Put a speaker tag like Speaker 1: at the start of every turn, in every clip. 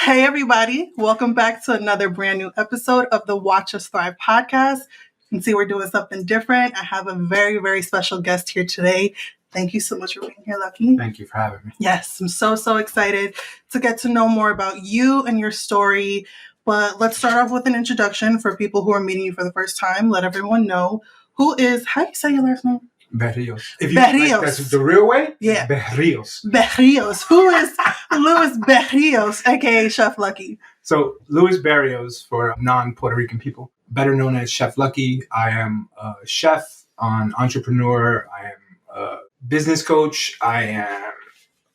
Speaker 1: Hey, everybody. Welcome back to another brand new episode of the Watch Us Thrive podcast. You can see we're doing something different. I have a very, very special guest here today. Thank you so much for being here, Lucky.
Speaker 2: Thank you for having me.
Speaker 1: Yes, I'm so excited to get to know more about you and your story. But let's start off with an introduction for people who are meeting you for the first time. Let everyone know how do you say your last name?
Speaker 2: Berrios.
Speaker 1: Berrios.
Speaker 2: Like, that's the real way?
Speaker 1: Yeah.
Speaker 2: Berrios.
Speaker 1: Berrios. Who is Luis Berrios, aka Chef Luckie?
Speaker 2: So, Luis Berrios, for non-Puerto Rican people, better known as Chef Luckie. I am a chef, an entrepreneur. I am a business coach. I am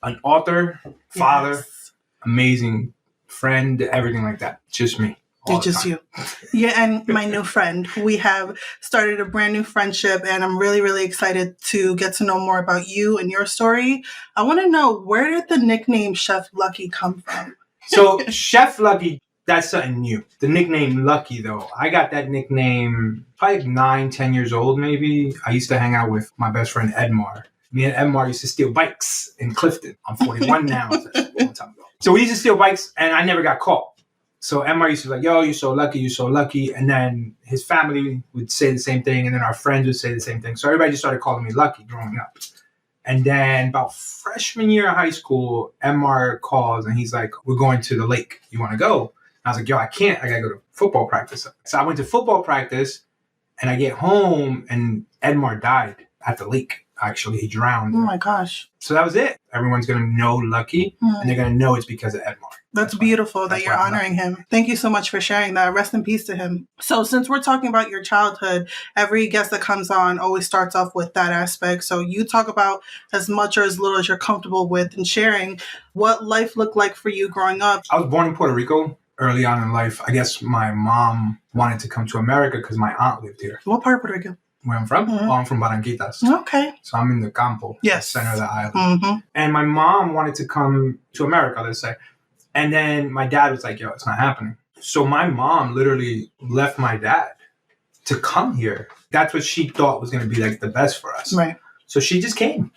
Speaker 2: an author, father, amazing friend, everything like that. Just me.
Speaker 1: It's just you. Yeah, and my new friend. We have started a brand new friendship, and I'm really excited to get to know more about you and your story. I want to know, where did the nickname Chef Luckie come from?
Speaker 2: So, Chef Luckie, that's something new. The nickname Luckie, though, I got that nickname probably 9-10 years old, maybe. I used to hang out with my best friend, Edmar. Me and Edmar used to steal bikes in Clifton. I'm 41 now. That's a long time ago. So, we used to steal bikes, and I never got caught. So Emma used to be like, yo, you're so lucky, you're so lucky. And then his family would say the same thing. And then our friends would say the same thing. So everybody just started calling me Lucky growing up. And then about freshman year of high school, Emma calls and he's like, we're going to the lake. You want to go? And I was like, yo, I can't. I got to go to football practice. So I went to football practice and I get home and Edmar died at the lake. Actually, he drowned.
Speaker 1: Oh my gosh.
Speaker 2: So that was it. Everyone's going to know Lucky and they're going to know it's because of Edmar.
Speaker 1: That's beautiful that you're honoring him. Thank you so much for sharing that. Rest in peace to him. So since we're talking about your childhood, every guest that comes on always starts off with that aspect. So you talk about as much or as little as you're comfortable with and sharing what life looked like for you growing up.
Speaker 2: I was born in Puerto Rico early on in life. I guess my mom wanted to come to America because my aunt lived here.
Speaker 1: What part of Puerto Rico?
Speaker 2: Where I'm from? Mm-hmm. Oh, I'm from Barranquitas.
Speaker 1: Okay.
Speaker 2: So I'm in the Campo,
Speaker 1: yes,
Speaker 2: center of the island.
Speaker 1: Mm-hmm.
Speaker 2: And my mom wanted to come to America, let's say. And then my dad was like, yo, it's not happening. So my mom literally left my dad to come here. That's what she thought was going to be like the best for us.
Speaker 1: Right.
Speaker 2: So she just came.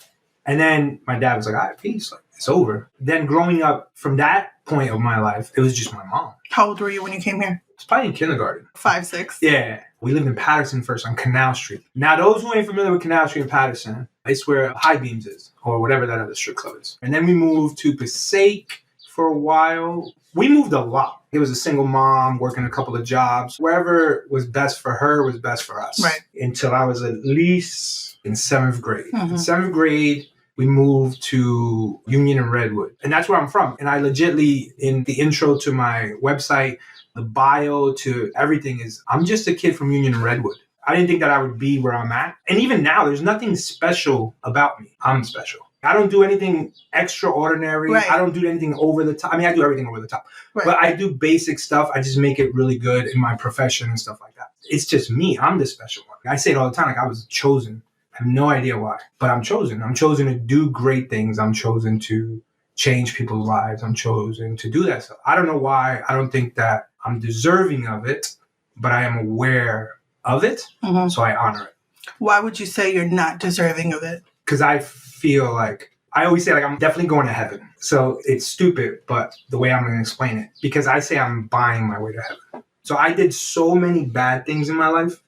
Speaker 2: And then my dad was like, all right, peace. Like, it's over. Then growing up from that point of my life, it was just my mom.
Speaker 1: How old were you when you came here?
Speaker 2: It's probably in kindergarten.
Speaker 1: 5, 6.
Speaker 2: Yeah. We lived in Paterson first on Canal Street. Now, those who ain't familiar with Canal Street in Paterson, it's where High Beams is or whatever that other strip club is. And then we moved to Passaic for a while. We moved a lot. It was a single mom working a couple of jobs. Wherever was best for her was best for us.
Speaker 1: Right.
Speaker 2: Until I was at least in 7th grade.
Speaker 1: Mm-hmm.
Speaker 2: In 7th grade, we moved to Union and Redwood. And that's where I'm from. And I legitly, in the intro to my website, the bio to everything is, I'm just a kid from Union and Redwood. I didn't think that I would be where I'm at. And even now, there's nothing special about me. I'm special. I don't do anything extraordinary.
Speaker 1: Right.
Speaker 2: I don't do anything over the top. I mean, I do everything over the top. Right. But I do basic stuff. I just make it really good in my profession and stuff like that. It's just me. I'm the special one. I say it all the time, like I was chosen. I have no idea why, but I'm chosen. I'm chosen to do great things. I'm chosen to change people's lives. I'm chosen to do that stuff. I don't know why. I don't think that I'm deserving of it, but I am aware of it. Mm-hmm. So I honor it.
Speaker 1: Why would you say you're not deserving of it?
Speaker 2: Because I feel like, I always say like I'm definitely going to heaven. So it's stupid, but the way I'm going to explain it, because I say I'm buying my way to heaven. So I did so many bad things in my life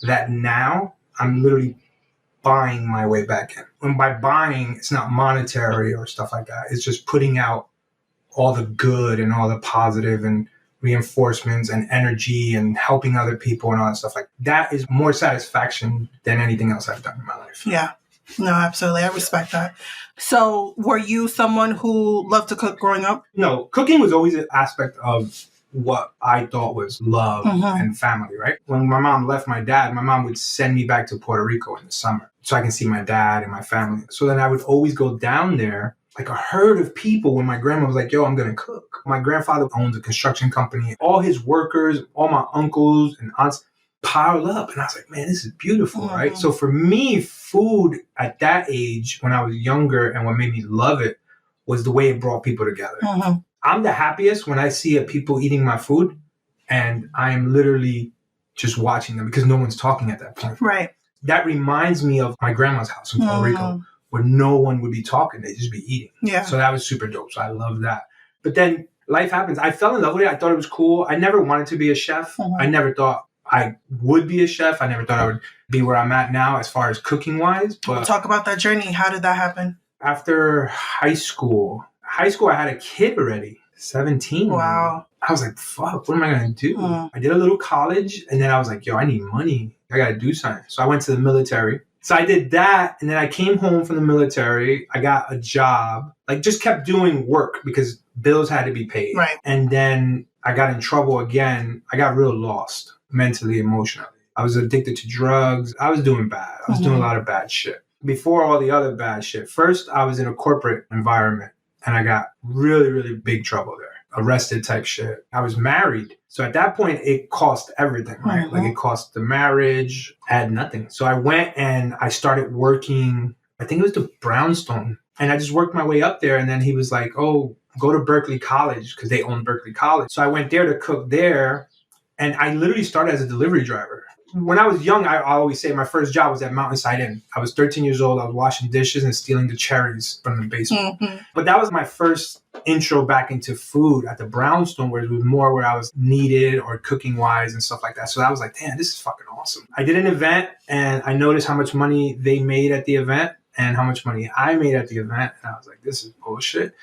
Speaker 2: that now I'm literally buying my way back in. And by buying, it's not monetary or stuff like that. It's just putting out all the good and all the positive and reinforcements and energy and helping other people and all that stuff. Like that is more satisfaction than anything else I've done in my life.
Speaker 1: Yeah. No, absolutely. I respect that. So were you someone who loved to cook growing up?
Speaker 2: No, cooking was always an aspect of what I thought was love and family, right? When my mom left my dad, my mom would send me back to Puerto Rico in the summer so I can see my dad and my family. So then I would always go down there, like a herd of people, when my grandma was like, yo, I'm going to cook. My grandfather owns a construction company. All his workers, all my uncles and aunts piled up. And I was like, man, this is beautiful, right? So for me, food at that age, when I was younger, and what made me love it was the way it brought people together. I'm the happiest when I see people eating my food and I am literally just watching them because no one's talking at that point.
Speaker 1: Right.
Speaker 2: That reminds me of my grandma's house in Puerto Rico, where no one would be talking. They'd just be eating.
Speaker 1: Yeah.
Speaker 2: So that was super dope. So I love that. But then life happens. I fell in love with it. I thought it was cool. I never wanted to be a chef. I never thought I would be a chef. I never thought I would be where I'm at now as far as cooking wise. But
Speaker 1: talk about that journey. How did that happen?
Speaker 2: After high school, I had a kid already, 17.
Speaker 1: Wow.
Speaker 2: I was like, fuck, what am I going to do? I did a little college, and then I was like, yo, I need money. I got to do something. So I went to the military. So I did that, and then I came home from the military. I got a job, like just kept doing work because bills had to be paid.
Speaker 1: Right.
Speaker 2: And then I got in trouble again. I got real lost mentally, emotionally. I was addicted to drugs. I was doing bad. I was doing a lot of bad shit. Before all the other bad shit, first I was in a corporate environment, and I got really, really big trouble there. Arrested type shit. I was married. So at that point, it cost everything, right? Like it cost the marriage, I had nothing. So I went and I started working, I think it was the Brownstone. And I just worked my way up there. And then he was like, oh, go to Berkeley College because they own Berkeley College. So I went there to cook there. And I literally started as a delivery driver. When I was young, I always say my first job was at Mountainside Inn. I was 13 years old. I was washing dishes and stealing the cherries from the basement. But that was my first intro back into food at the Brownstone, where it was more where I was needed or cooking wise and stuff like that. So I was like, damn, this is fucking awesome. I did an event and I noticed how much money they made at the event and how much money I made at the event. And I was like, this is bullshit.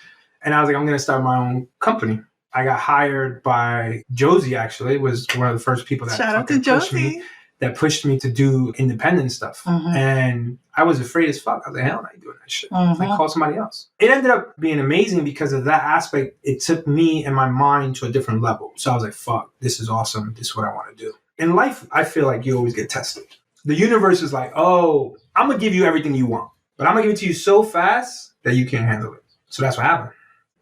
Speaker 2: And I was like, I'm going to start my own company. I got hired by Josie, actually, was one of the first people that
Speaker 1: shout out to Josie.
Speaker 2: That pushed me to do independent stuff. And I was afraid as fuck. I was like, hell, I'm not doing that shit. Like, call somebody else. It ended up being amazing because of that aspect. It took me and my mind to a different level. So I was like, fuck, this is awesome. This is what I want to do. In life, I feel like you always get tested. The universe is like, oh, I'm going to give you everything you want. But I'm going to give it to you so fast that you can't handle it. So that's what happened.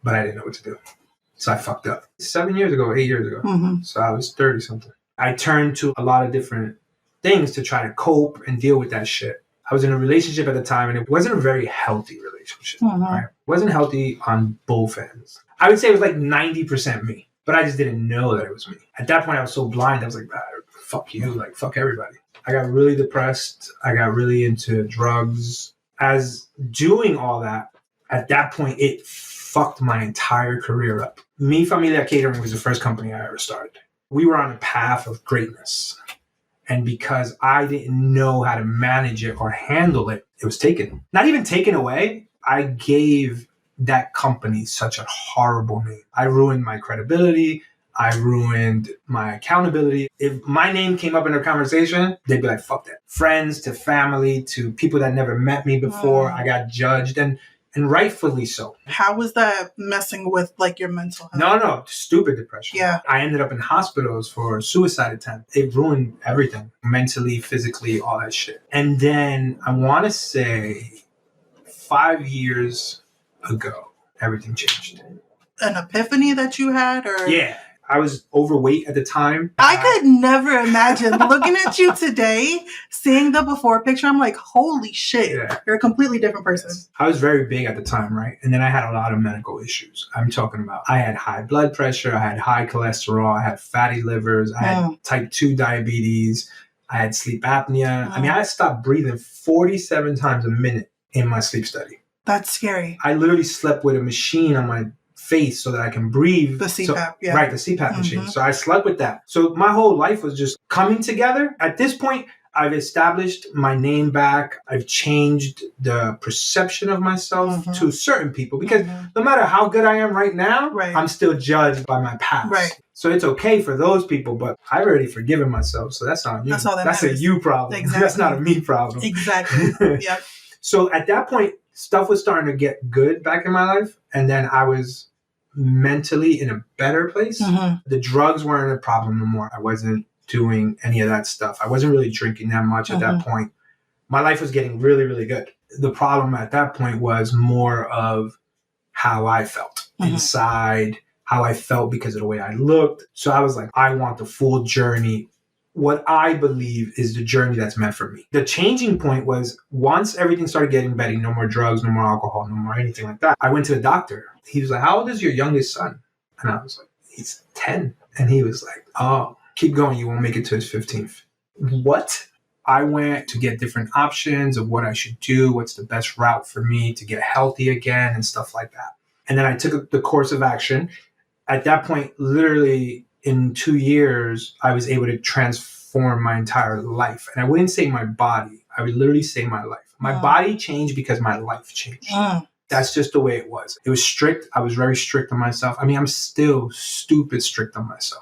Speaker 2: But I didn't know what to do. So I fucked up. 8 years ago. So I was 30 something. I turned to a lot of different things to try to cope and deal with that shit. I was in a relationship at the time, and it wasn't a very healthy relationship. Right? It wasn't healthy on both ends. I would say it was like 90% me, but I just didn't know that it was me. At that point, I was so blind. I was like, fuck you, like fuck everybody. I got really depressed. I got really into drugs. As doing all that, at that point, it fucked my entire career up. Mi Familia Catering was the first company I ever started. We were on a path of greatness. And because I didn't know how to manage it or handle it, it was taken. Not even taken away. I gave that company such a horrible name. I ruined my credibility. I ruined my accountability. If my name came up in a conversation, they'd be like, fuck that. Friends to family to people that never met me before. I got judged. And rightfully so.
Speaker 1: How was that messing with like your mental health?
Speaker 2: No, stupid depression.
Speaker 1: Yeah.
Speaker 2: I ended up in hospitals for suicide attempt. It ruined everything, mentally, physically, all that shit. And then I want to say 5 years ago, everything changed.
Speaker 1: An epiphany that you had, or?
Speaker 2: Yeah. I was overweight at the time.
Speaker 1: I could never imagine looking at you today, seeing the before picture. I'm like, holy shit, You're a completely different person.
Speaker 2: I was very big at the time, right? And then I had a lot of medical issues. I'm talking about, I had high blood pressure, I had high cholesterol, I had fatty livers, I had type 2 diabetes, I had sleep apnea. I mean, I stopped breathing 47 times a minute in my sleep study.
Speaker 1: That's scary.
Speaker 2: I literally slept with a machine on my face so that I can breathe.
Speaker 1: The CPAP,
Speaker 2: Right, the CPAP machine. So I slept with that. So my whole life was just coming together. At this point, I've established my name back. I've changed the perception of myself to certain people because no matter how good I am right now, I'm still judged by my past.
Speaker 1: Right.
Speaker 2: So it's okay for those people, but I've already forgiven myself. So that's not you.
Speaker 1: That's all that
Speaker 2: That's
Speaker 1: matters.
Speaker 2: a you problem.
Speaker 1: Exactly.
Speaker 2: That's not a me problem.
Speaker 1: Exactly. Yep.
Speaker 2: So at that point, stuff was starting to get good back in my life. And then I was mentally in a better place. The drugs weren't a problem no more. I wasn't doing any of that stuff. I wasn't really drinking that much at that point. My life was getting really, really good. The problem at that point was more of how I felt inside, how I felt because of the way I looked. So I was like, I want the full journey. What I believe is the journey that's meant for me. The changing point was once everything started getting better, no more drugs, no more alcohol, no more anything like that. I went to the doctor. He was like, how old is your youngest son? And I was like, he's 10. And he was like, oh, keep going. You won't make it to his 15th. What? I went to get different options of what I should do. What's the best route for me to get healthy again and stuff like that. And then I took the course of action. At that point, literally in 2 years, I was able to transform my entire life. And I wouldn't say my body. I would literally say my life. My body changed because my life changed. That's just the way it was. It was strict. I was very strict on myself. I mean, I'm still stupid strict on myself.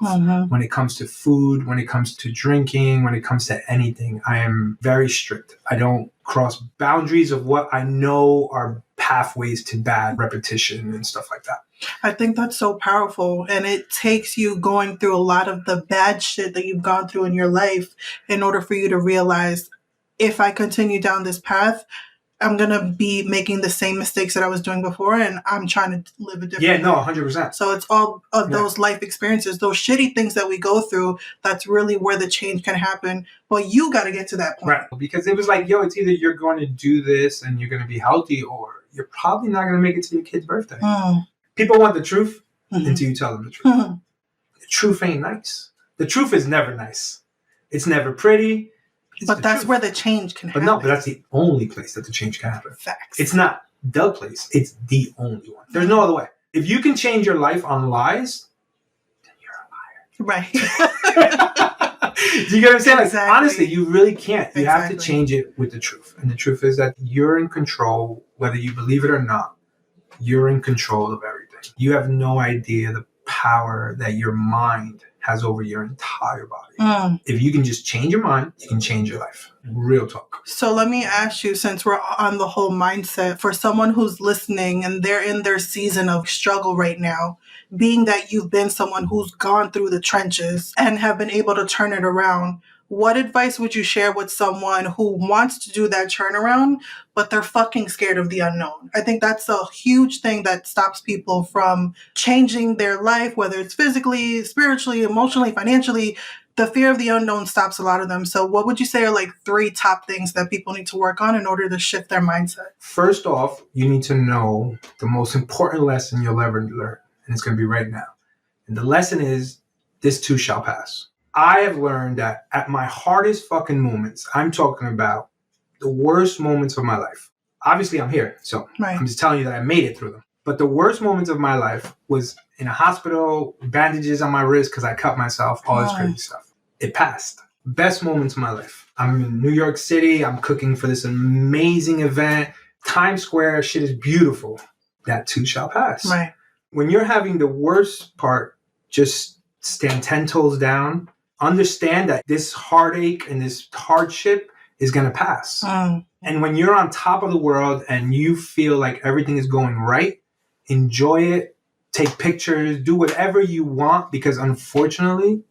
Speaker 2: When it comes to food, when it comes to drinking, when it comes to anything, I am very strict. I don't cross boundaries of what I know are pathways to bad repetition and stuff like that.
Speaker 1: I think that's so powerful. And it takes you going through a lot of the bad shit that you've gone through in your life in order for you to realize, if I continue down this path, I'm going to be making the same mistakes that I was doing before, and I'm trying to live a different life.
Speaker 2: 100%.
Speaker 1: So it's all of those life experiences, those shitty things that we go through, that's really where the change can happen. Well, you got to get to that point.
Speaker 2: Right. Because it was like, yo, it's either you're going to do this and you're going to be healthy, or you're probably not going to make it to your kid's birthday. People want the truth until you tell them the truth. The truth ain't nice. The truth is never nice. It's never pretty.
Speaker 1: But that's where the change can happen.
Speaker 2: But that's the only place that the change can happen.
Speaker 1: Facts.
Speaker 2: It's not the place. It's the only one. There's no other way. If you can change your life on lies, then you're a liar.
Speaker 1: Right.
Speaker 2: Do you get what I'm saying? Like,
Speaker 1: Exactly.
Speaker 2: honestly, you really can't. You have to change it with the truth. And the truth is that you're in control, whether you believe it or not. You're in control of everything. You have no idea the power that your mind has over your entire body. If you can just change your mind, you can change your life. Real talk.
Speaker 1: So let me ask you, since we're on the whole mindset, for someone who's listening and they're in their season of struggle right now, being that you've been someone who's gone through the trenches and have been able to turn it around, what advice would you share with someone who wants to do that turnaround, but they're fucking scared of the unknown? I think that's a huge thing that stops people from changing their life, whether it's physically, spiritually, emotionally, financially. The fear of the unknown stops a lot of them. So what would you say are like 3 top things that people need to work on in order to shift their mindset?
Speaker 2: First off, you need to know the most important lesson you'll ever learn, and it's going to be right now. And the lesson is, this too shall pass. I have learned that at my hardest fucking moments, I'm talking about the worst moments of my life. Obviously, I'm here, so I'm just telling you that I made it through them. But the worst moments of my life was in a hospital, bandages on my wrist because I cut myself, all this crazy stuff. It passed. Best moments of my life. I'm in New York City. I'm cooking for this amazing event. Times Square, shit is beautiful. That too shall pass.
Speaker 1: Right.
Speaker 2: When you're having the worst part, just stand 10 toes down. Understand that this heartache and this hardship is going to pass. And when you're on top of the world and you feel like everything is going right, enjoy it, take pictures, do whatever you want, because unfortunately,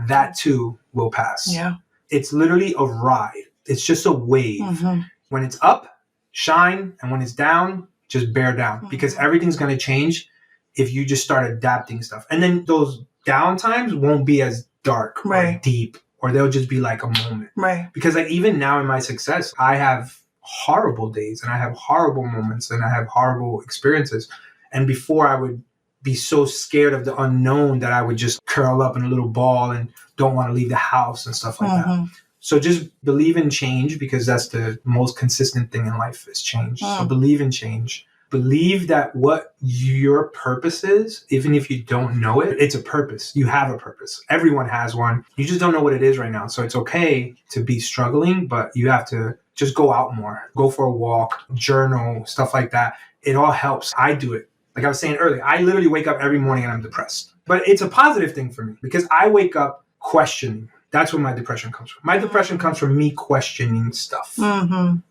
Speaker 2: that too will pass.
Speaker 1: Yeah.
Speaker 2: It's literally a ride. It's just a wave. When it's up, shine, and when it's down, just bear down, because everything's going to change if you just start adapting stuff. And then those down times won't be as dark or deep, or they'll just be like a moment.
Speaker 1: Right.
Speaker 2: Because like even now in my success, I have horrible days and I have horrible moments and I have horrible experiences. And before, I would be so scared of the unknown that I would just curl up in a little ball and don't want to leave the house and stuff like that. So just believe in change, because that's the most consistent thing in life is change. So believe in change. Believe that what your purpose is, even if you don't know it, it's a purpose. You have a purpose. Everyone has one. You just don't know what it is right now. So it's okay to be struggling, but you have to just go out more. Go for a walk, journal, stuff like that. It all helps. I do it. Like I was saying earlier, I literally wake up every morning and I'm depressed. But it's a positive thing for me because I wake up questioning. That's where my depression comes from. My depression comes from me questioning stuff.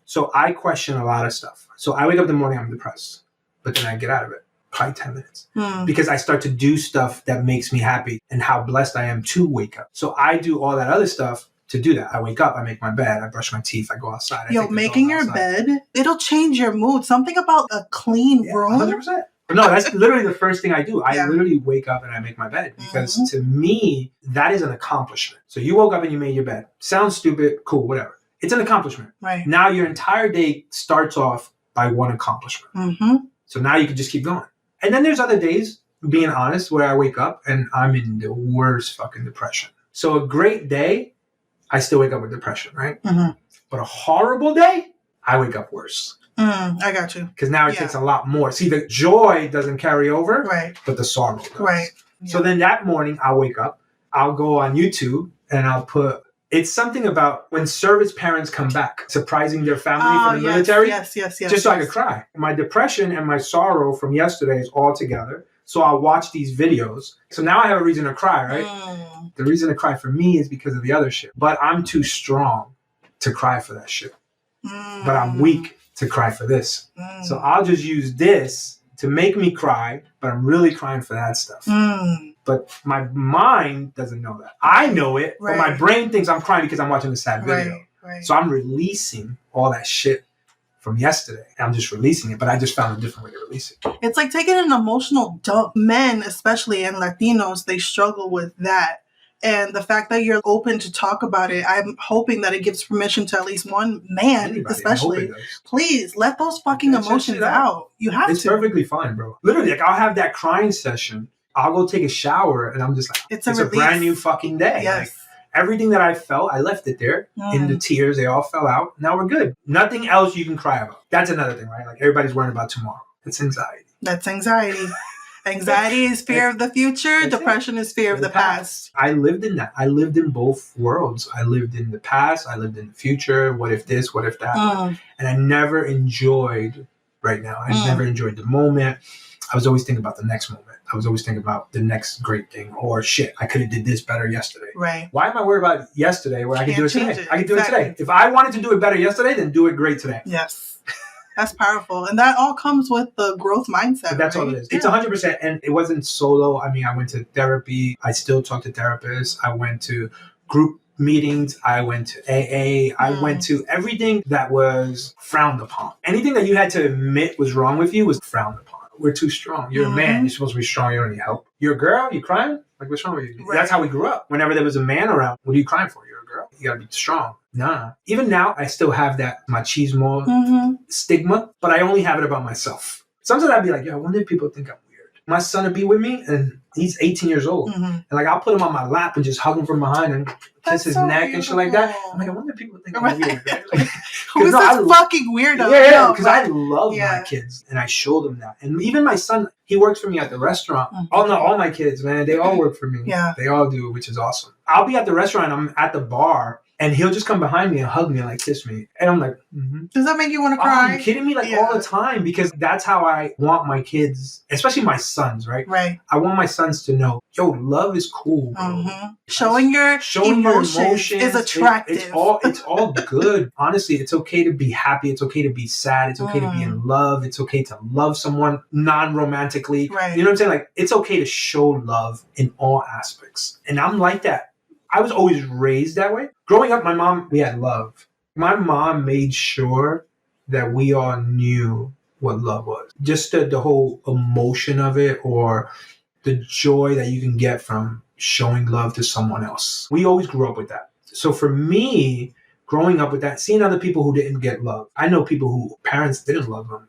Speaker 2: So I question a lot of stuff. So I wake up in the morning, I'm depressed. But then I get out of it, probably 10 minutes. Because I start to do stuff that makes me happy and how blessed I am to wake up. So I do all that other stuff to do that. I wake up, I make my bed, I brush my teeth, I go outside.
Speaker 1: Making your bed, it'll change your mood. Something about a clean room.
Speaker 2: 100%. No, that's literally the first thing I do. I literally wake up and I make my bed because to me, that is an accomplishment. So you woke up and you made your bed. Sounds stupid, cool, whatever. It's an accomplishment.
Speaker 1: Right.
Speaker 2: Now your entire day starts off by one accomplishment. So now you can just keep going. And then there's other days, being honest, where I wake up and I'm in the worst fucking depression. So a great day, I still wake up with depression, right? But a horrible day, I wake up worse.
Speaker 1: I got you.
Speaker 2: Because now it takes a lot more. See, the joy doesn't carry over, but the sorrow does.
Speaker 1: Right.
Speaker 2: So then that morning, I'll wake up, I'll go on YouTube, and I'll put... It's something about when service parents come back, surprising their family from the military.
Speaker 1: Yes.
Speaker 2: Just so I could cry. My depression and my sorrow from yesterday is all together. So I'll watch these videos. So now I have a reason to cry, right? The reason to cry for me is because of the other shit. But I'm too strong to cry for that shit. But I'm weak to cry for this. So I'll just use this to make me cry, but I'm really crying for that stuff. But my mind doesn't know that. I know it, but my brain thinks I'm crying because I'm watching a sad video. So I'm releasing all that shit from yesterday. I'm just releasing it, but I just found a different way to release it.
Speaker 1: It's like taking an emotional dump. Men, especially, and Latinos, they struggle with that. And the fact that you're open to talk about it, I'm hoping that it gives permission to at least one man,
Speaker 2: Anybody,
Speaker 1: especially. Please, let those fucking emotions out. You have
Speaker 2: It's perfectly fine, bro. Literally, like, I'll have that crying session. I'll go take a shower, and I'm just like, it's a brand new fucking day.
Speaker 1: Yes.
Speaker 2: Like, everything that I felt, I left it there in the tears. They all fell out. Now we're good. Nothing else you can cry about. That's another thing, right? Like, everybody's worrying about tomorrow. It's anxiety.
Speaker 1: That's anxiety. Anxiety is fear of the future. Depression is fear of the past.
Speaker 2: I lived in that. I lived in both worlds. I lived in the past. I lived in the future. What if this? What if that? And I never enjoyed right now. I never enjoyed the moment. I was always thinking about the next moment. I was always thinking about the next great thing. Or shit, I could have did this better yesterday.
Speaker 1: Right.
Speaker 2: Why am I worried about yesterday where I can do it today? I can do it today. If I wanted to do it better yesterday, then do it great today.
Speaker 1: Yes. That's powerful. And that all comes with the growth mindset.
Speaker 2: But that's all it is. It's 100%. And it wasn't solo. I mean, I went to therapy. I still talk to therapists. I went to group meetings. I went to AA. I went to everything that was frowned upon. Anything that you had to admit was wrong with you was frowned upon. We're too strong. You're a man. You're supposed to be strong. You don't need help. You're a girl. You crying? Like, what's wrong with you? Right. That's how we grew up. Whenever there was a man around, what are you crying for? You're a girl. You got to be strong. Nah. Even now, I still have that machismo stigma, but I only have it about myself. Sometimes I'd be like, yo, I wonder if people think I'm weird. My son would be with me, and he's 18 years old. And like, I'll put him on my lap and just hug him from behind and kiss his neck and shit like that. I'm like, I wonder if people think I'm weird. Right? Like,
Speaker 1: who's this fucking weirdo?
Speaker 2: Yeah, because I love my kids, and I show them that. And even my son, he works for me at the restaurant. Oh no, all my kids, man, they all work for me. Yeah, they all do, which is awesome. I'll be at the restaurant, I'm at the bar, and he'll just come behind me and hug me and like kiss me. And I'm like,
Speaker 1: does that make you want to cry?
Speaker 2: Are you kidding me? Like all the time, because that's how I want my kids, especially my sons, right?
Speaker 1: Right.
Speaker 2: I want my sons to know, yo, love is cool, bro.
Speaker 1: Showing your emotions is attractive.
Speaker 2: It's all good. Honestly, it's okay to be happy. It's okay to be sad. It's okay to be in love. It's okay to love someone non-romantically.
Speaker 1: Right.
Speaker 2: You know what I'm saying? Like, it's okay to show love in all aspects. And I'm like that. I was always raised that way. Growing up, my mom, we had love. My mom made sure that we all knew what love was. Just the whole emotion of it, or the joy that you can get from showing love to someone else. We always grew up with that. So for me, growing up with that, seeing other people who didn't get love. I know people who parents didn't love them.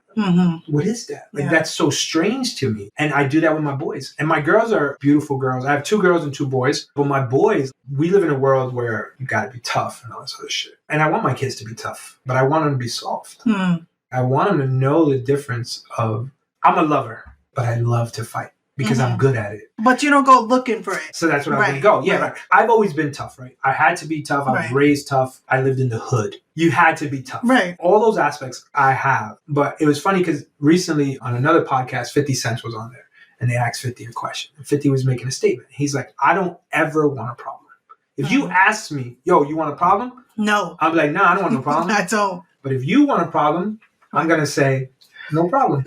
Speaker 2: What is that? Like, that's so strange to me. And I do that with my boys. And my girls are beautiful girls. I have 2 girls and 2 boys. But my boys, we live in a world where you got to be tough and all this other shit. And I want my kids to be tough, but I want them to be soft. I want them to know the difference of, I'm a lover, but I love to fight because I'm good at it.
Speaker 1: But you don't go looking for it.
Speaker 2: So that's what I'm going to go. Yeah, right. I've always been tough, right? I had to be tough. I was raised tough. I lived in the hood. You had to be tough.
Speaker 1: Right.
Speaker 2: All those aspects I have. But it was funny because recently on another podcast, 50 Cent was on there. And they asked 50 a question. And 50 was making a statement. He's like, I don't ever want a problem. If you ask me, yo, you want a problem?
Speaker 1: No.
Speaker 2: I'm like, nah, I don't want no problem.
Speaker 1: I don't.
Speaker 2: But if you want a problem, I'm going to say, no problem.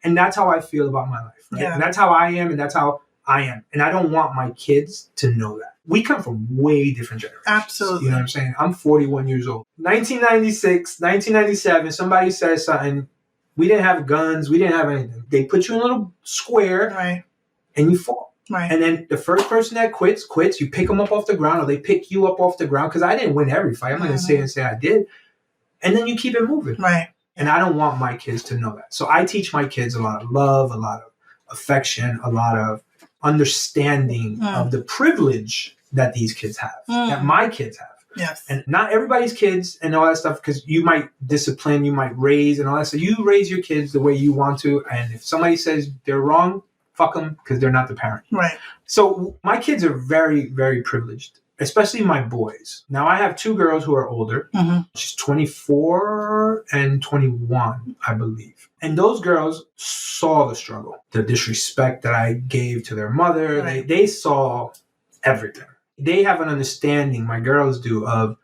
Speaker 2: And that's how I feel about my life. Right? Yeah. And that's how I am, and that's how I am. And I don't want my kids to know that. We come from way different generations.
Speaker 1: Absolutely.
Speaker 2: You know what I'm saying? I'm 41 years old. 1996, 1997, somebody says something. We didn't have guns. We didn't have anything. They put you in a little square, and you fall.
Speaker 1: Right.
Speaker 2: And then the first person that quits. You pick them up off the ground, or they pick you up off the ground, because I didn't win every fight. I'm not going to say I did. And then you keep it moving.
Speaker 1: Right.
Speaker 2: And I don't want my kids to know that. So I teach my kids a lot of love, a lot of affection, a lot of understanding of the privilege that these kids have, that my kids have.
Speaker 1: Yes.
Speaker 2: And not everybody's kids and all that stuff, because you might discipline, you might raise and all that stuff. You raise your kids the way you want to. And if somebody says they're wrong, fuck them because they're not the parent.
Speaker 1: Right.
Speaker 2: So my kids are very, very privileged, especially my boys. Now I have 2 girls who are older.
Speaker 1: Mm-hmm.
Speaker 2: She's 24 and 21, I believe. And those girls saw the struggle, the disrespect that I gave to their mother.
Speaker 1: Right.
Speaker 2: They saw everything. They have an understanding, my girls do, of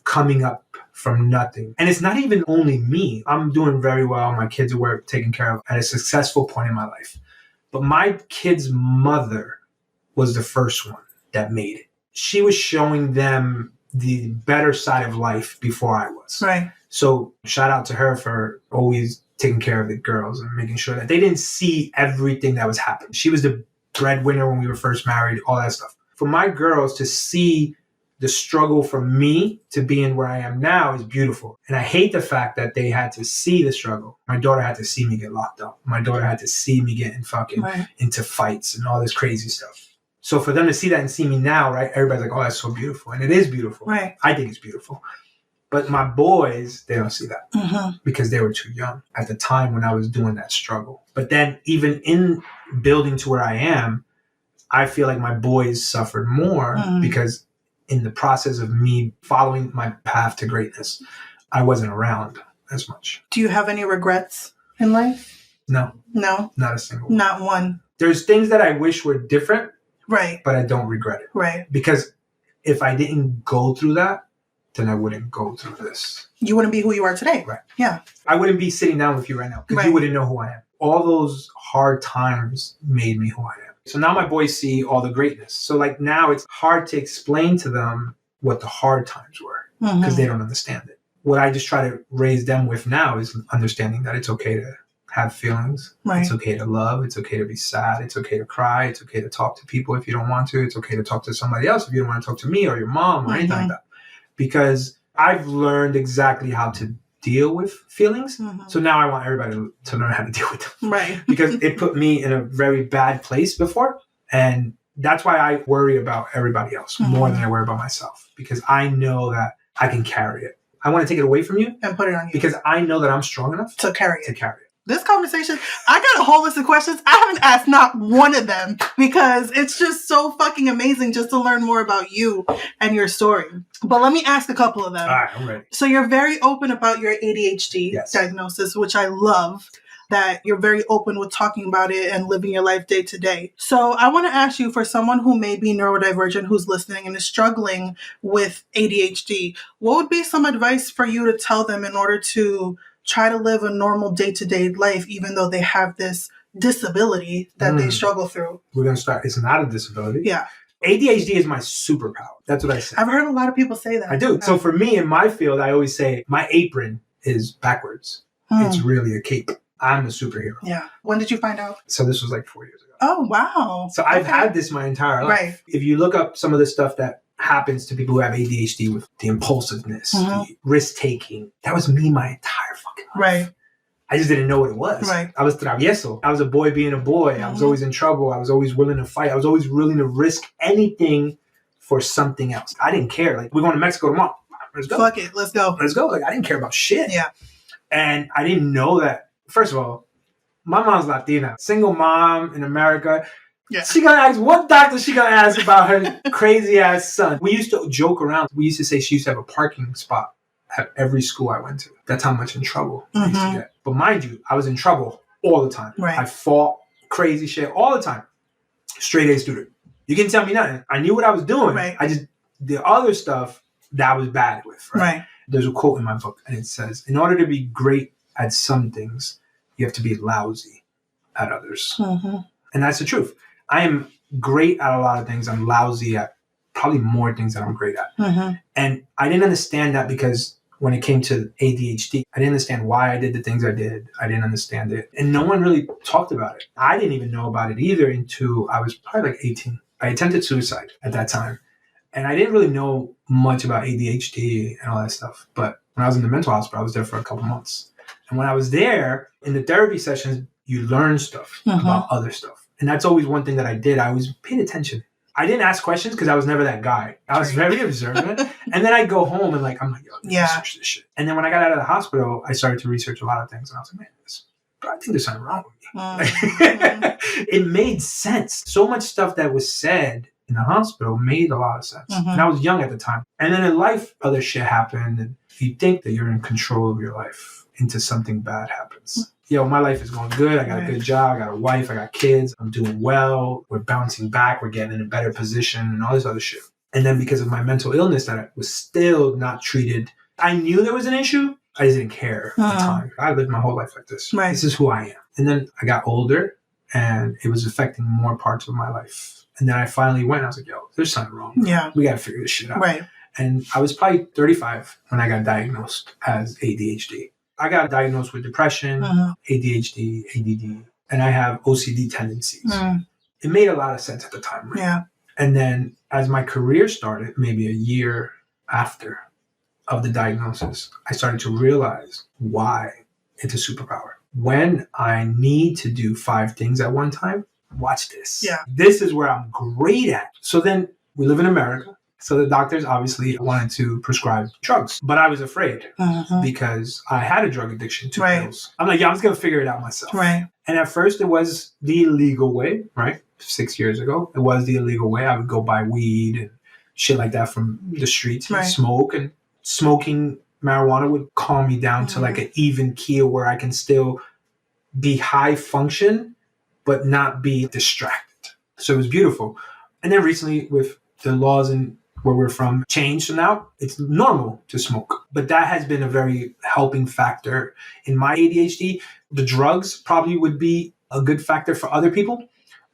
Speaker 2: coming up from nothing. And it's not even only me. I'm doing very well. My kids are taken care of at a successful point in my life. But my kid's mother was the first one that made it. She was showing them the better side of life before I was.
Speaker 1: Right.
Speaker 2: So shout out to her for always taking care of the girls and making sure that they didn't see everything that was happening. She was the breadwinner when we were first married, all that stuff. For my girls to see the struggle from me to being where I am now is beautiful. And I hate the fact that they had to see the struggle. My daughter had to see me get locked up. My daughter had to see me getting fucking into fights and all this crazy stuff. So for them to see that and see me now, right, everybody's like, oh, that's so beautiful. And it is beautiful.
Speaker 1: Right.
Speaker 2: I think it's beautiful. But my boys, they don't see that because they were too young at the time when I was doing that struggle. But then even in building to where I am, I feel like my boys suffered more because in the process of me following my path to greatness, I wasn't around as much.
Speaker 1: Do you have any regrets in life?
Speaker 2: No.
Speaker 1: No?
Speaker 2: Not a single one.
Speaker 1: Not one.
Speaker 2: There's things that I wish were different,
Speaker 1: right?
Speaker 2: But I don't regret it.
Speaker 1: Right.
Speaker 2: Because if I didn't go through that, then I wouldn't go through this.
Speaker 1: You wouldn't be who you are today.
Speaker 2: Right.
Speaker 1: Yeah.
Speaker 2: I wouldn't be sitting down with you right now because you wouldn't know who I am. All those hard times made me who I am. So now my boys see all the greatness. So like now it's hard to explain to them what the hard times were because they don't understand it. What I just try to raise them with now is understanding that it's okay to have feelings. Right. It's okay to love. It's okay to be sad. It's okay to cry. It's okay to talk to people if you don't want to. It's okay to talk to somebody else if you don't want to talk to me or your mom or anything like that. Because I've learned exactly how to deal with feelings. So now I want everybody to learn how to deal with them. Right. Because it put me in a very bad place before. And that's why I worry about everybody else more than I worry about myself. Because I know that I can carry it. I want to take it away from you. And put it on you. Because I know that I'm strong enough to carry it.
Speaker 1: This conversation, I got a whole list of questions. I haven't asked not one of them because it's just so fucking amazing just to learn more about you and your story. But let me ask a couple of them.
Speaker 2: All right, I'm ready.
Speaker 1: So you're very open about your ADHD diagnosis, which I love that you're very open with talking about it and living your life day to day. So I want to ask you, for someone who may be neurodivergent, who's listening and is struggling with ADHD, what would be some advice for you to tell them in order to try to live a normal day-to-day life, even though they have this disability that they struggle through?
Speaker 2: We're going to start. It's not a disability.
Speaker 1: Yeah.
Speaker 2: ADHD is my superpower. That's what I say.
Speaker 1: I've heard a lot of people say that.
Speaker 2: I do. So for me, in my field, I always say my apron is backwards. It's really a cape. I'm a superhero.
Speaker 1: Yeah. When did you find out?
Speaker 2: So this was like 4 years ago.
Speaker 1: Oh, wow.
Speaker 2: So I've had this my entire life. Right. If you look up some of the stuff that happens to people who have ADHD with the impulsiveness, the risk-taking, that was me my entire fucking life. Right. I just didn't know what it was. Right. I was travieso. I was a boy being a boy. I was always in trouble. I was always willing to fight. I was always willing to risk anything for something else. I didn't care. Like, we're going to Mexico tomorrow. Let's go.
Speaker 1: Fuck it. Let's go.
Speaker 2: Let's go. Like, I didn't care about shit. Yeah. And I didn't know that. First of all, my mom's Latina. Single mom in America. Yeah. She gonna ask, what doctor she gonna ask about her crazy ass son? We used to joke around. We used to say she used to have a parking spot at every school I went to. That's how much in trouble I used to get. But mind you, I was in trouble all the time. Right. I fought crazy shit all the time. Straight A student. You can tell me nothing. I knew what I was doing. Right. The other stuff that I was bad with. Right. There's a quote in my book and it says, in order to be great at some things, you have to be lousy at others. And that's the truth. I am great at a lot of things. I'm lousy at probably more things that I'm great at. And I didn't understand that because when it came to ADHD, I didn't understand why I did the things I did. I didn't understand it. And no one really talked about it. I didn't even know about it either until I was probably like 18. I attempted suicide at that time. And I didn't really know much about ADHD and all that stuff. But when I was in the mental hospital, I was there for a couple months. And when I was there, in the therapy sessions, you learn stuff about other stuff. And that's always one thing that I did. I always paid attention. I didn't ask questions because I was never that guy. I was very observant. And then I'd go home and I'm like, yo, research this shit. And then when I got out of the hospital, I started to research a lot of things. And I was like, man, but I think there's something wrong with me.
Speaker 1: Mm-hmm.
Speaker 2: It made sense. So much stuff that was said in the hospital made a lot of sense.
Speaker 1: Mm-hmm.
Speaker 2: And I was young at the time. And then in life, other shit happened. And you think that you're in control of your life until something bad happens. Yo, my life is going good. I got a good job. I got a wife. I got kids. I'm doing well. We're bouncing back. We're getting in a better position and all this other shit. And then because of my mental illness that I was still not treated, I knew there was an issue. I just didn't care at the time. I lived my whole life like this.
Speaker 1: Right.
Speaker 2: This is who I am. And then I got older and it was affecting more parts of my life. And then I finally went, I was like, yo, there's something wrong.
Speaker 1: Yeah.
Speaker 2: We got to figure this shit out.
Speaker 1: Right.
Speaker 2: And I was probably 35 when I got diagnosed as ADHD. I got diagnosed with depression, ADHD, ADD, and I have OCD tendencies. It made a lot of sense at the time. Right?
Speaker 1: Yeah.
Speaker 2: And then as my career started, maybe a year after of the diagnosis, I started to realize why it's a superpower. When I need to do 5 things at one time, watch this.
Speaker 1: Yeah.
Speaker 2: This is where I'm great at. So then we live in America. So the doctors obviously wanted to prescribe drugs, but I was afraid because I had a drug addiction to pills. I'm like, yeah, I'm just going to figure it out myself.
Speaker 1: Right.
Speaker 2: And at first it was the illegal way, right? 6 years ago, it was the illegal way. I would go buy weed and shit like that from the streets and smoke, and smoking marijuana would calm me down to like an even keel where I can still be high function, but not be distracted. So it was beautiful. And then recently with the laws and where we're from changed, so now it's normal to smoke. But that has been a very helping factor in my ADHD. The drugs probably would be a good factor for other people.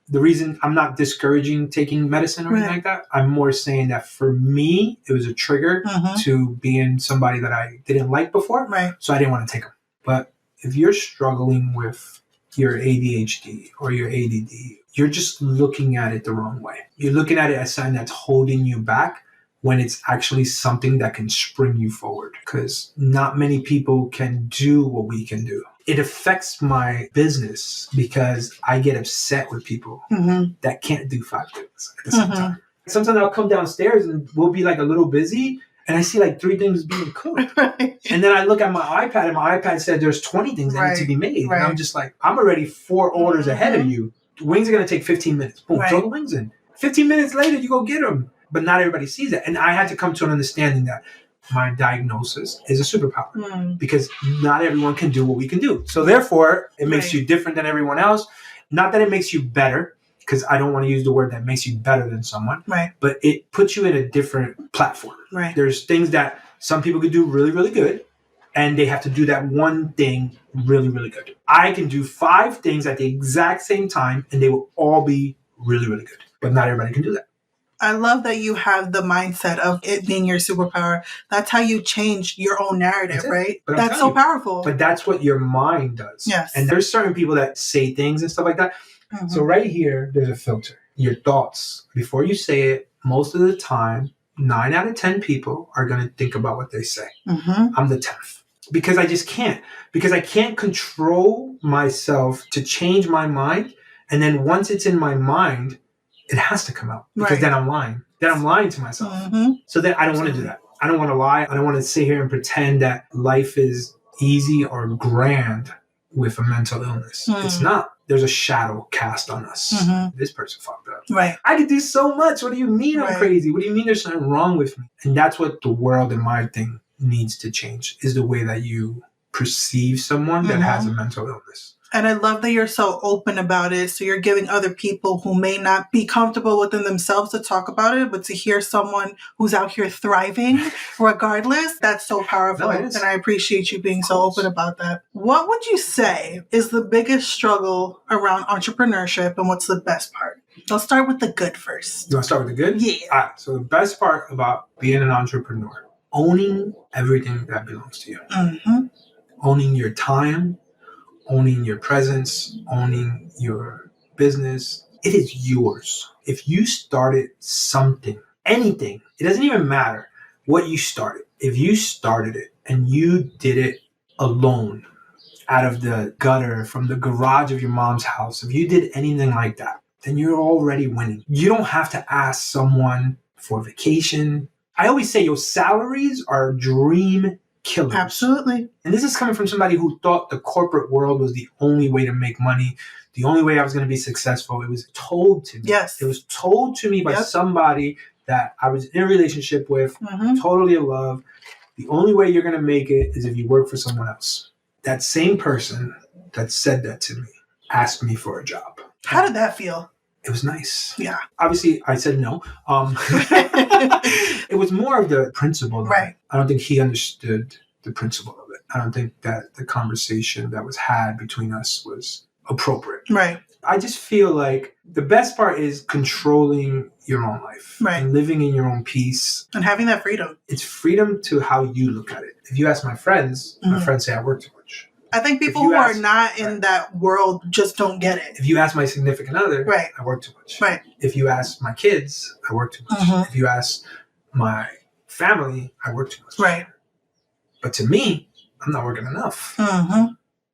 Speaker 2: The reason I'm not discouraging taking medicine or anything like that, I'm more saying that for me, it was a trigger to being somebody that I didn't like before.
Speaker 1: Right.
Speaker 2: So I didn't want to take them. But if you're struggling with your ADHD or your ADD, you're just looking at it the wrong way. You're looking at it as something that's holding you back when it's actually something that can spring you forward, because not many people can do what we can do. It affects my business because I get upset with people that can't do 5 things at the same time. Sometimes I'll come downstairs and we'll be like a little busy and I see like 3 things being cooked. And then I look at my iPad and my iPad said there's 20 things that need to be made. And I'm just like, I'm already 4 orders ahead of you. Wings are going to take 15 minutes. Boom, throw the wings in. 15 minutes later, you go get them. But not everybody sees that. And I had to come to an understanding that my diagnosis is a superpower because not everyone can do what we can do. So therefore, it makes you different than everyone else. Not that it makes you better, because I don't want to use the word that makes you better than someone, but it puts you in a different platform. There's things that some people could do really, really good, and they have to do that one thing really, really good. I can do 5 things at the exact same time, and they will all be really, really good. But not everybody can do that.
Speaker 1: I love that you have the mindset of it being your superpower. That's how you change your own narrative, right? That's so powerful.
Speaker 2: But that's what your mind does.
Speaker 1: Yes.
Speaker 2: And there's certain people that say things and stuff like that. So right here, there's a filter. Your thoughts. Before you say it, most of the time, 9 out of 10 people are going to think about what they say. I'm the 10th. Because I just can't. Because I can't control myself to change my mind. And then once it's in my mind, it has to come out, because then I'm lying. Then I'm lying to myself. So then I don't want to do that. I don't want to lie. I don't want to sit here and pretend that life is easy or grand with a mental illness. It's not. There's a shadow cast on us. This person fucked up. I can do so much. What do you mean I'm crazy? What do you mean there's something wrong with me? And that's what the world and my thing needs to change, is the way that you perceive someone that has a mental illness.
Speaker 1: And I love that you're so open about it. So you're giving other people who may not be comfortable within themselves to talk about it, but to hear someone who's out here thriving regardless, that's so powerful. And I appreciate you being so open about that. What would you say is the biggest struggle around entrepreneurship, and what's the best part? Let's start with the good first.
Speaker 2: You want to start with the good?
Speaker 1: Yeah.
Speaker 2: All right. So the best part about being an entrepreneur, owning everything that belongs to you. Owning your time, owning your presence, owning your business. It is yours. If you started something, anything, it doesn't even matter what you started. If you started it and you did it alone, out of the gutter, from the garage of your mom's house, if you did anything like that, then you're already winning. You don't have to ask someone for vacation. I always say your salaries are dream killers.
Speaker 1: Absolutely.
Speaker 2: And this is coming from somebody who thought the corporate world was the only way to make money, the only way I was going to be successful. It was told to me.
Speaker 1: Yes.
Speaker 2: It was told to me by somebody that I was in a relationship with, totally in love. The only way you're going to make it is if you work for someone else. That same person that said that to me asked me for a job.
Speaker 1: How did that feel?
Speaker 2: It was nice.
Speaker 1: Yeah.
Speaker 2: Obviously, I said no. It was more of the principle.
Speaker 1: Right.
Speaker 2: I don't think he understood the principle of it. I don't think that the conversation that was had between us was appropriate.
Speaker 1: Right.
Speaker 2: I just feel like the best part is controlling your own life.
Speaker 1: Right.
Speaker 2: And living in your own peace.
Speaker 1: And having that freedom.
Speaker 2: It's freedom to how you look at it. If you ask my friends, my friends say I work too much.
Speaker 1: I think people who are not in that world just don't get it.
Speaker 2: If you ask my significant other, I work too much.
Speaker 1: Right.
Speaker 2: If you ask my kids, I work too much. If you ask my family, I work too much.
Speaker 1: Right.
Speaker 2: But to me, I'm not working enough.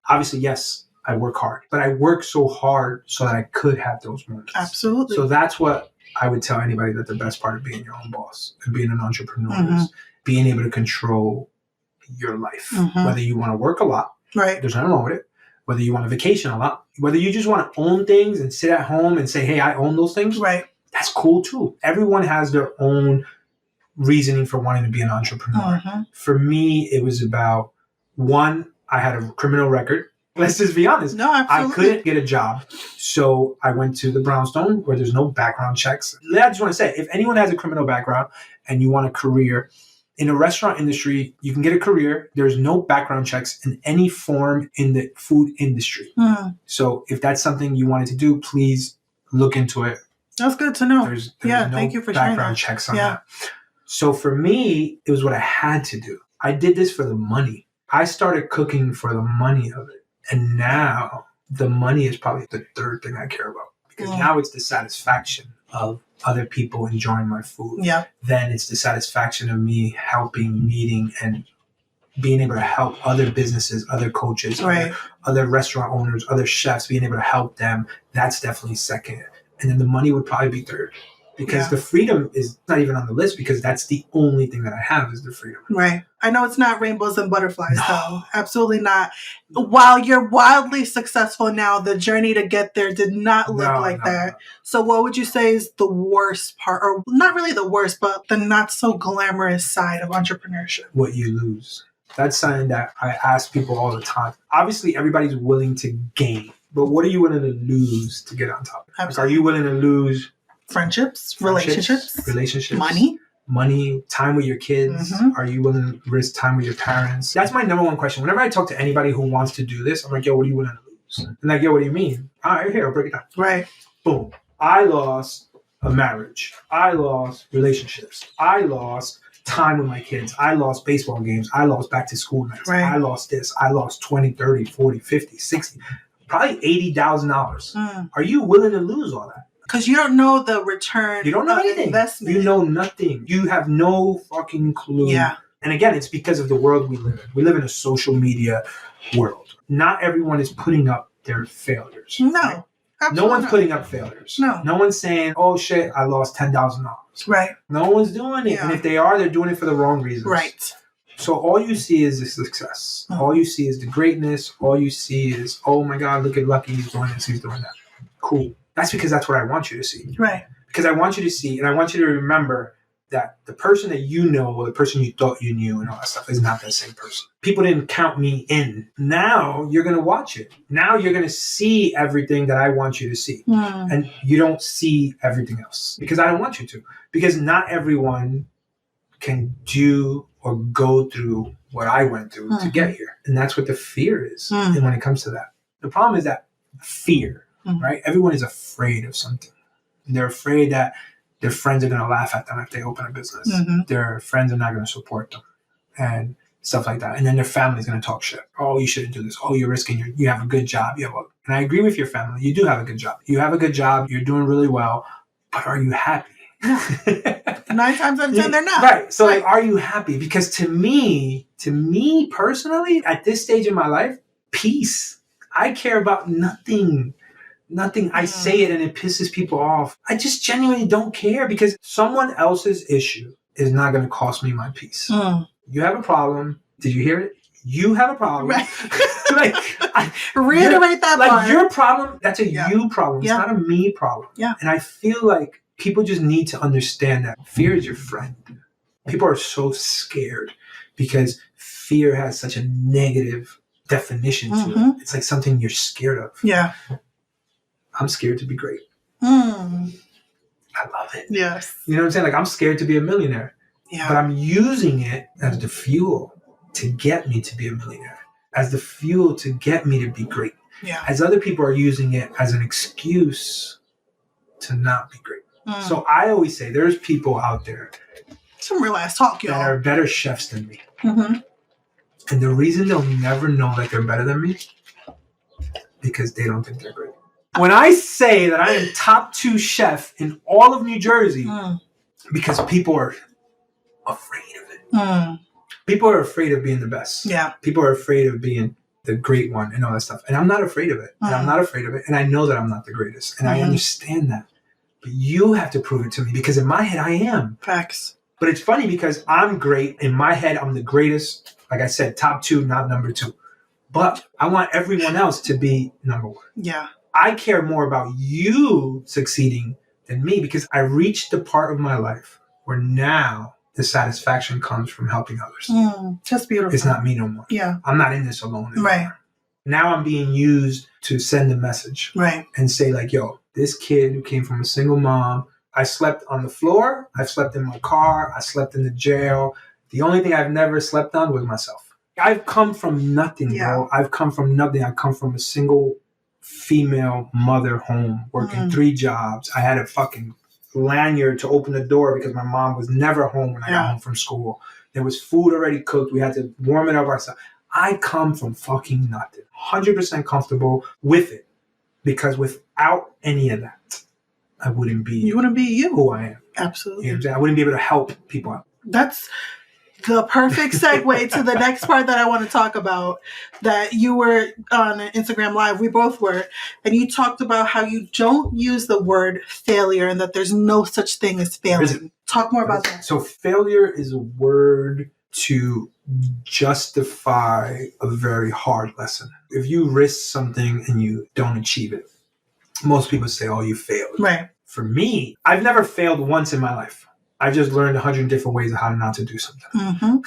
Speaker 2: Obviously, yes, I work hard. But I work so hard so that I could have those moments.
Speaker 1: Absolutely.
Speaker 2: So that's what I would tell anybody, that the best part of being your own boss and being an entrepreneur is being able to control your life. Whether you want to work a lot.
Speaker 1: Right.
Speaker 2: There's nothing wrong with it. Whether you want to vacation a lot, whether you just want to own things and sit at home and say, hey, I own those things.
Speaker 1: Right.
Speaker 2: That's cool too. Everyone has their own reasoning for wanting to be an entrepreneur. For me, it was about, one, I had a criminal record. Let's just be honest.
Speaker 1: No, absolutely.
Speaker 2: I couldn't get a job. So I went to the brownstone where there's no background checks. I just want to say, if anyone has a criminal background and you want a career, in the restaurant industry, you can get a career. There's no background checks in any form in the food industry. So if that's something you wanted to do, please look into it.
Speaker 1: That's good to know.
Speaker 2: There's
Speaker 1: no
Speaker 2: thank
Speaker 1: you for
Speaker 2: background checks on that. So for me, it was what I had to do. I did this for the money. I started cooking for the money of it. And now the money is probably the third thing I care about. Because now it's the satisfaction of other people enjoying my food.
Speaker 1: Yeah.
Speaker 2: Then it's the satisfaction of me helping, meeting, and being able to help other businesses, other coaches, other restaurant owners, other chefs, being able to help them. That's definitely second. And then the money would probably be third. Because the freedom is not even on the list, because that's the only thing that I have is the freedom.
Speaker 1: Right. I know it's not rainbows and butterflies, though. Absolutely not. While you're wildly successful now, the journey to get there did not look like that. No. So what would you say is the worst part, or not really the worst, but the not so glamorous side of entrepreneurship?
Speaker 2: What you lose. That's something that I ask people all the time. Obviously, everybody's willing to gain, but what are you willing to lose to get on top? Like, are you willing to lose
Speaker 1: friendships, relationships,
Speaker 2: money, time with your kids? Are you willing to risk time with your parents? That's my number one question. Whenever I talk to anybody who wants to do this, I'm like, yo, what are you willing to lose? And like, yo, what do you mean? All right, here, I'll break it down.
Speaker 1: Right.
Speaker 2: Boom. I lost a marriage. I lost relationships. I lost time with my kids. I lost baseball games. I lost back to school nights. I lost this. I lost 20, 30, 40, 50, 60, probably $80,000. Are you willing to lose all that?
Speaker 1: Because you don't know the return.
Speaker 2: You don't know anything.
Speaker 1: Investment.
Speaker 2: You know nothing. You have no fucking clue.
Speaker 1: Yeah.
Speaker 2: And again, it's because of the world we live in. We live in a social media world. Not everyone is putting up their failures.
Speaker 1: No.
Speaker 2: Right? No one's putting up failures. No one's saying, oh shit, I lost $10,000.
Speaker 1: Right.
Speaker 2: No one's doing it. Yeah. And if they are, they're doing it for the wrong reasons.
Speaker 1: Right.
Speaker 2: So all you see is the success. All you see is the greatness. All you see is, oh my God, look at Luckie. He's doing this. He's doing that. Cool. That's because that's what I want you to see. Right. Because I want you to see, and I want you to remember that the person that you know, or the person you thought you knew and all that stuff, is not that same person. People didn't count me in. Now you're going to watch it. Now you're going to see everything that I want you to see. And you don't see everything else. Because I don't want you to. Because not everyone can do or go through what I went through to get here. And that's what the fear is. And when it comes to that, the problem is that fear. Right? Everyone is afraid of something. They're afraid that their friends are going to laugh at them if they open a business. Their friends are not going to support them and stuff like that. And then their family's going to talk shit. Oh, you shouldn't do this. Oh, you're risking you have a good job. And I agree with your family. You do have a good job. You have a good job. You're doing really well. But are you happy?
Speaker 1: 9 times out of 10, they're not.
Speaker 2: Right. So like, are you happy? Because to me personally, at this stage in my life, peace. I care about nothing. Nothing. I say it and it pisses people off. I just genuinely don't care, because someone else's issue is not going to cost me my peace. You have a problem. Did you hear it? You have a problem.
Speaker 1: Right.
Speaker 2: Reiterate
Speaker 1: that part.
Speaker 2: Your problem, that's a you problem. It's not a me problem.
Speaker 1: Yeah.
Speaker 2: And I feel like people just need to understand that fear is your friend. People are so scared because fear has such a negative definition to it. It's like something you're scared of.
Speaker 1: Yeah.
Speaker 2: I'm scared to be great. I love it.
Speaker 1: Yes.
Speaker 2: You know what I'm saying? Like, I'm scared to be a millionaire.
Speaker 1: Yeah.
Speaker 2: But I'm using it as the fuel to get me to be a millionaire, as the fuel to get me to be great.
Speaker 1: Yeah.
Speaker 2: As other people are using it as an excuse to not be great. So I always say there's people out there.
Speaker 1: Some real ass talk, y'all.
Speaker 2: That are better chefs than me. And the reason they'll never know that they're better than me, because they don't think they're great. When I say that I am top 2 chef in all of New Jersey, because people are afraid of it. People are afraid of being the best.
Speaker 1: Yeah.
Speaker 2: People are afraid of being the great one and all that stuff. And I'm not afraid of it. And I'm not afraid of it. And I know that I'm not the greatest. And I understand that. But you have to prove it to me, because in my head, I am.
Speaker 1: Facts.
Speaker 2: But it's funny because I'm great. In my head, I'm the greatest. Like I said, top 2, not number 2. But I want everyone else to be number 1.
Speaker 1: Yeah.
Speaker 2: I care more about you succeeding than me, because I reached the part of my life where now the satisfaction comes from helping others.
Speaker 1: That's beautiful.
Speaker 2: It's not me no more.
Speaker 1: Yeah.
Speaker 2: I'm not in this alone anymore.
Speaker 1: Right.
Speaker 2: Now I'm being used to send a message.
Speaker 1: Right.
Speaker 2: And say like, yo, this kid who came from a single mom, I slept on the floor, I've slept in my car, I slept in the jail. The only thing I've never slept on was myself. I've come from nothing, bro. I've come from nothing. I come from a single female mother home, working 3 jobs. I had a fucking lanyard to open the door because my mom was never home when I got home from school. There was food already cooked. We had to warm it up ourselves. I come from fucking nothing. 100% comfortable with it, because without any of that, I wouldn't be.
Speaker 1: You wouldn't be you.
Speaker 2: Who I am.
Speaker 1: Absolutely.
Speaker 2: You know what I'm saying? I wouldn't be able to help people out.
Speaker 1: That's the perfect segue to the next part that I want to talk about. That you were on Instagram Live, we both were, and you talked about how you don't use the word failure and that there's no such thing as failing. Talk more about that.
Speaker 2: So failure is a word to justify a very hard lesson. If you risk something and you don't achieve it, most people say, oh, you failed.
Speaker 1: Right.
Speaker 2: For me, I've never failed once in my life. I've just learned 100 different ways of how not to do something.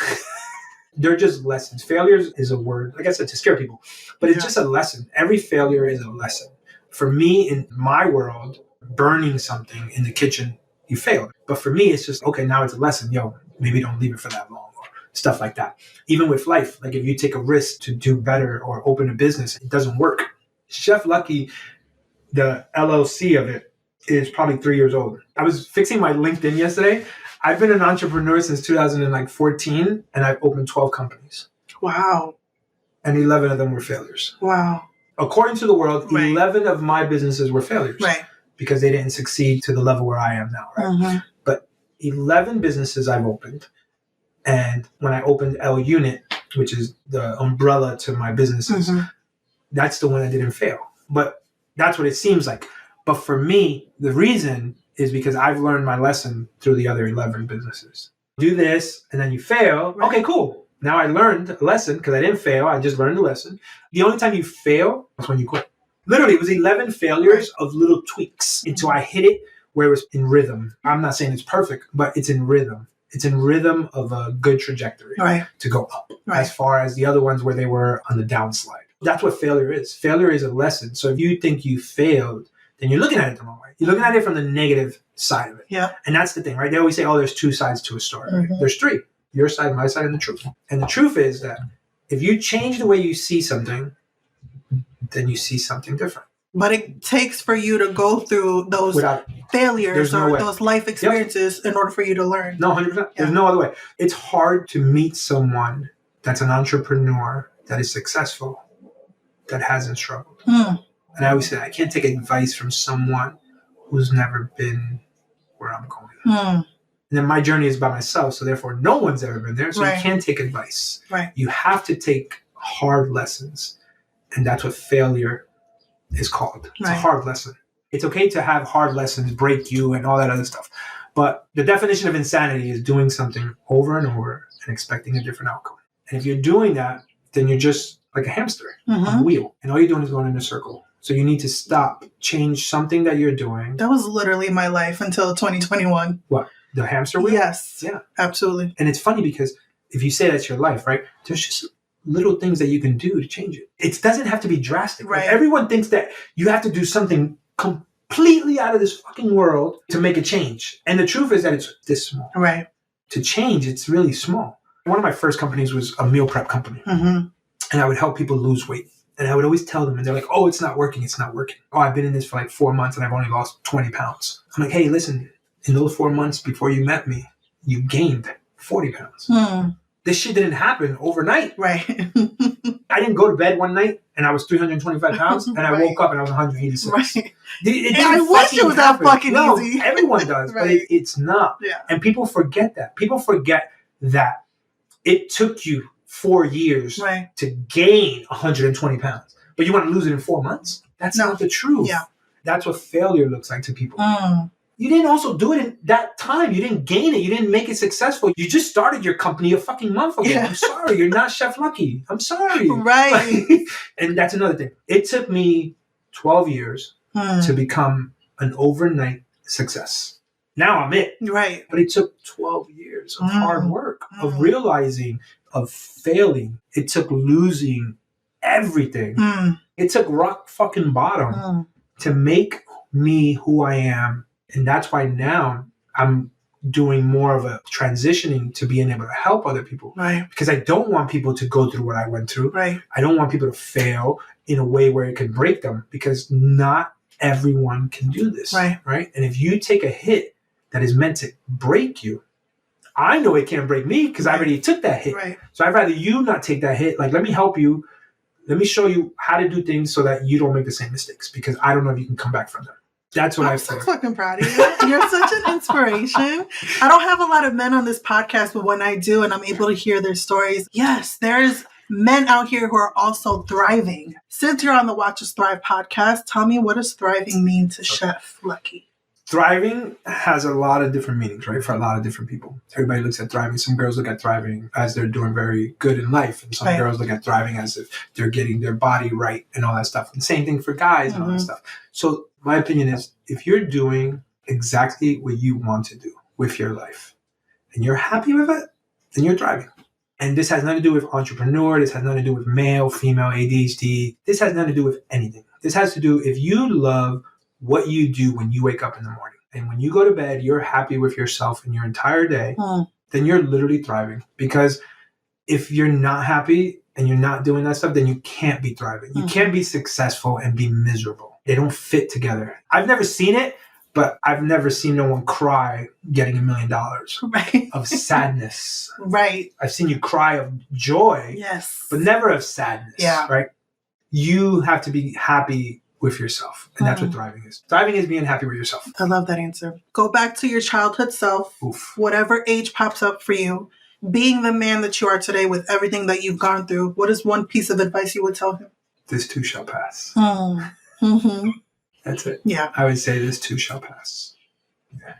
Speaker 2: They're just lessons. Failure is a word, like I said, to scare people. But it's just a lesson. Every failure is a lesson. For me, in my world, burning something in the kitchen, you failed. But for me, it's just, okay, now it's a lesson. Yo, maybe don't leave it for that long, or stuff like that. Even with life, like if you take a risk to do better or open a business, it doesn't work. Chef Luckie, the LLC of it, is probably 3 years old. I was fixing my LinkedIn yesterday. I've been an entrepreneur since 2014, and I've opened 12 companies.
Speaker 1: Wow.
Speaker 2: And 11 of them were failures.
Speaker 1: Wow.
Speaker 2: According to the world, 11 of my businesses were failures.
Speaker 1: Right.
Speaker 2: Because they didn't succeed to the level where I am now, right? But 11 businesses I've opened. And when I opened L Unit, which is the umbrella to my businesses, that's the one that didn't fail. But that's what it seems like. But for me, the reason is because I've learned my lesson through the other 11 businesses. Do this, and then you fail. Right. Okay, cool. Now I learned a lesson because I didn't fail. I just learned a lesson. The only time you fail is when you quit. Literally, it was 11 failures of little tweaks until I hit it where it was in rhythm. I'm not saying it's perfect, but it's in rhythm. It's in rhythm of a good trajectory to go up as far as the other ones where they were on the downslide. That's what failure is. Failure is a lesson. So if you think you failed, then you're looking at it the wrong way. You're looking at it from the negative side of it. Yeah. And that's the thing, right? They always say, oh, there's 2 sides to a story. Right? There's 3. Your side, my side, and the truth. And the truth is that if you change the way you see something, then you see something different.
Speaker 1: But it takes for you to go through those failures or those life experiences in order for you to learn.
Speaker 2: No, 100%. Yeah. There's no other way. It's hard to meet someone that's an entrepreneur, that is successful, that hasn't struggled. And I always say, I can't take advice from someone who's never been where I'm going. And then my journey is by myself, so therefore no one's ever been there, so you can't take advice. You have to take hard lessons, and that's what failure is called. It's a hard lesson. It's okay to have hard lessons break you and all that other stuff, but the definition of insanity is doing something over and over and expecting a different outcome. And if you're doing that, then you're just like a hamster on a wheel. And all you're doing is going in a circle. So you need to stop, change something that you're doing.
Speaker 1: That was literally my life until 2021.
Speaker 2: What? The hamster wheel?
Speaker 1: Yes.
Speaker 2: Yeah.
Speaker 1: Absolutely.
Speaker 2: And it's funny because if you say that's your life, right? There's just little things that you can do to change it. It doesn't have to be drastic.
Speaker 1: Right.
Speaker 2: Like everyone thinks that you have to do something completely out of this fucking world to make a change. And the truth is that it's this small.
Speaker 1: Right.
Speaker 2: To change, it's really small. One of my first companies was a meal prep company. And I would help people lose weight. And I would always tell them, and they're like, oh, it's not working. It's not working. Oh, I've been in this for like 4 months and I've only lost 20 pounds. I'm like, hey, listen, in those 4 months before you met me, you gained 40 pounds. This shit didn't happen overnight.
Speaker 1: Right.
Speaker 2: I didn't go to bed one night and I was 325 pounds and I woke up and I was 186.
Speaker 1: Right.
Speaker 2: I
Speaker 1: wish it was that fucking easy.
Speaker 2: Everyone does, but it's not.
Speaker 1: Yeah.
Speaker 2: And people forget that. People forget that it took you 4 years to gain 120 pounds, but you want to lose it in 4 months? That's not the truth.
Speaker 1: Yeah.
Speaker 2: That's what failure looks like to people. You didn't also do it in that time. You didn't gain it. You didn't make it successful. You just started your company a fucking month ago. Yeah. I'm sorry. You're not Chef Luckie. I'm sorry.
Speaker 1: Right.
Speaker 2: And that's another thing. It took me 12 years to become an overnight success. Now I'm it.
Speaker 1: Right.
Speaker 2: But it took 12 years of hard work, of realizing, of failing. It took losing everything. It took rock fucking bottom to make me who I am. And that's why now I'm doing more of a transitioning to being able to help other people.
Speaker 1: Right.
Speaker 2: Because I don't want people to go through what I went through.
Speaker 1: Right.
Speaker 2: I don't want people to fail in a way where it can break them, because not everyone can do this.
Speaker 1: Right.
Speaker 2: Right. And if you take a hit that is meant to break you, I know it can't break me because I already took that hit.
Speaker 1: Right.
Speaker 2: So I'd rather you not take that hit. Like, let me help you. Let me show you how to do things so that you don't make the same mistakes, because I don't know if you can come back from them. That's what
Speaker 1: I'm so fucking proud of you. You're such an inspiration. I don't have a lot of men on this podcast, but when I do and I'm able to hear their stories, yes, there's men out here who are also thriving. Since you're on the Watch Us Thrive podcast, tell me, what does thriving mean to Chef Luckie?
Speaker 2: Thriving has a lot of different meanings, right? For a lot of different people. Everybody looks at thriving. Some girls look at thriving as they're doing very good in life. And some girls look at thriving as if they're getting their body right and all that stuff. And same thing for guys and all that stuff. So my opinion is, if you're doing exactly what you want to do with your life and you're happy with it, then you're thriving. And this has nothing to do with entrepreneur. This has nothing to do with male, female, ADHD. This has nothing to do with anything. This has to do, if you love what you do when you wake up in the morning and when you go to bed, you're happy with yourself in your entire day, then you're literally thriving. Because if you're not happy and you're not doing that stuff, then you can't be thriving. You can't be successful and be miserable. They don't fit together. I've never seen it, but I've never seen no one cry getting $1 million of sadness.
Speaker 1: Right.
Speaker 2: I've seen you cry of joy, but never of sadness. Yeah. Right. You have to be happy with yourself. And that's what thriving is. Thriving is being happy with yourself.
Speaker 1: I love that answer. Go back to your childhood self, whatever age pops up for you, being the man that you are today with everything that you've gone through. What is one piece of advice you would tell him?
Speaker 2: This too shall pass. That's it.
Speaker 1: Yeah.
Speaker 2: I would say this too shall pass. Yeah.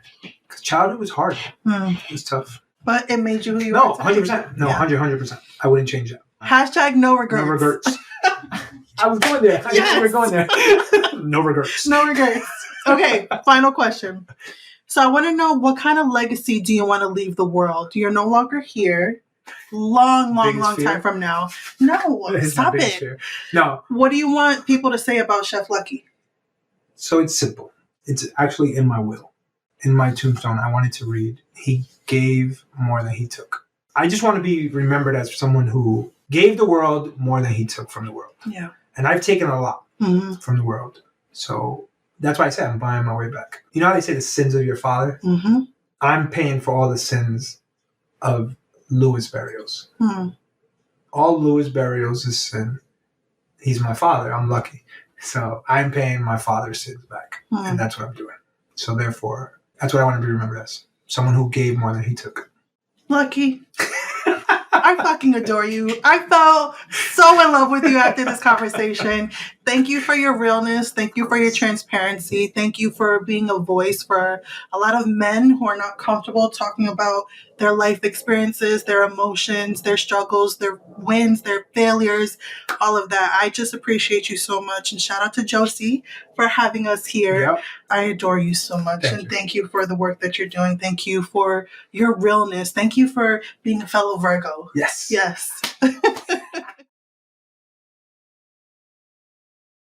Speaker 2: Because childhood was hard. It was tough.
Speaker 1: But it made you who you are.
Speaker 2: 100%. No, 100%. I wouldn't change that.
Speaker 1: Hashtag no regrets.
Speaker 2: No regrets. I was going there. I knew we were going there. No regrets.
Speaker 1: No regrets. Okay, final question. So I want to know, what kind of legacy do you want to leave the world? You're no longer here. Long time from now. No, stop it. Fear.
Speaker 2: No.
Speaker 1: What do you want people to say about Chef Luckie?
Speaker 2: So it's simple. It's actually in my will. In my tombstone, I wanted to read, he gave more than he took. I just want to be remembered as someone who gave the world more than he took from the world.
Speaker 1: Yeah.
Speaker 2: And I've taken a lot from the world. So that's why I say I'm buying my way back. You know how they say the sins of your father? I'm paying for all the sins of Louis Berrios. All Louis Berrios' sin. He's my father. I'm lucky. So I'm paying my father's sins back. And that's what I'm doing. So therefore, that's what I want to be remembered as. Someone who gave more than he took.
Speaker 1: Luckie. I fucking adore you. I felt so in love with you after this conversation. Thank you for your realness. Thank you for your transparency. Thank you for being a voice for a lot of men who are not comfortable talking about their life experiences, their emotions, their struggles, their wins, their failures, all of that. I just appreciate you so much. And shout out to Josie for having us here.
Speaker 2: Yep.
Speaker 1: I adore you so much. Thank you for the work that you're doing. Thank you for your realness. Thank you for being a fellow Virgo.
Speaker 2: Yes.
Speaker 1: Yes.